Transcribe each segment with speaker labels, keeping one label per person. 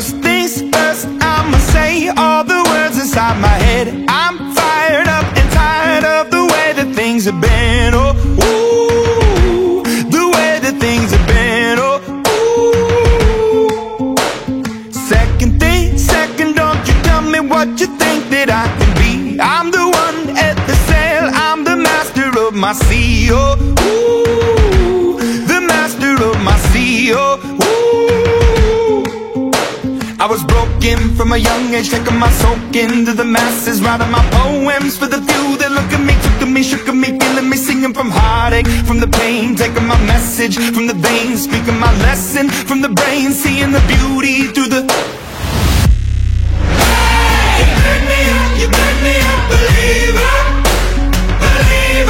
Speaker 1: First things first, I'ma say all the words inside my head. I'm fired up and tired of the way that things have been. Oh, ooh, the way that things have been. Oh, ooh. Second thing, second, don't you tell me what you think that I can be. I'm the one at the sail, I'm the master of my sea. Oh, ooh, the master of my sea. Oh, ooh. I was broken from a young age, taking my soak into the masses, writing my poems for the few that look at me, took at me, shook at me, feeling me, singing from heartache, from the pain, taking my message from the veins, speaking my lesson from the brain, seeing the beauty through the... Hey, you make me a believer, believer. Hey,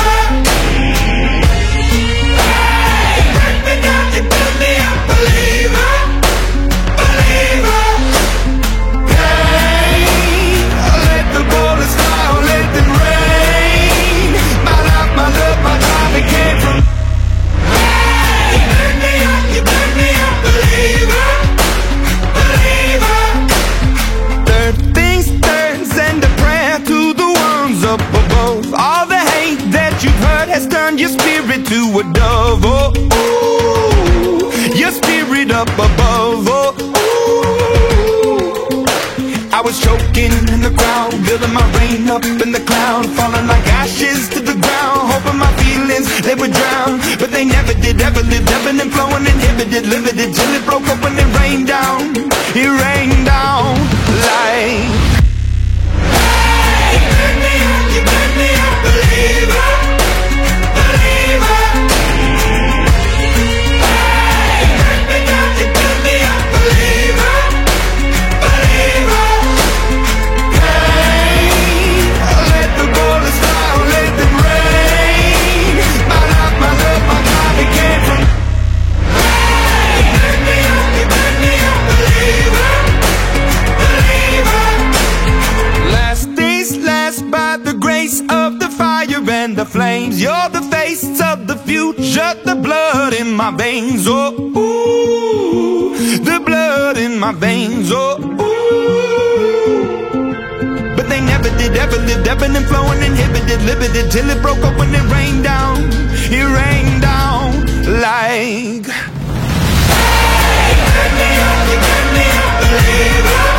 Speaker 1: you break me down, you make me a believer. Your spirit to a dove, oh, ooh, your spirit up above, oh, ooh. I was choking in the crowd, building my rain up in the cloud, falling like ashes to the ground, hoping my feelings, they would drown, but they never did, ever lived, ebbing and flowing, inhibited, limited, till it broke up when it rained down like... Hey, you make me a believer. And the flames, you're the face of the future, the blood in my veins, oh, ooh, the blood in my veins, oh, ooh. But they never did, ever lived, ebbing and flowing, inhibited, limited, till it broke up when it rained down like... Hey, you make me a believer.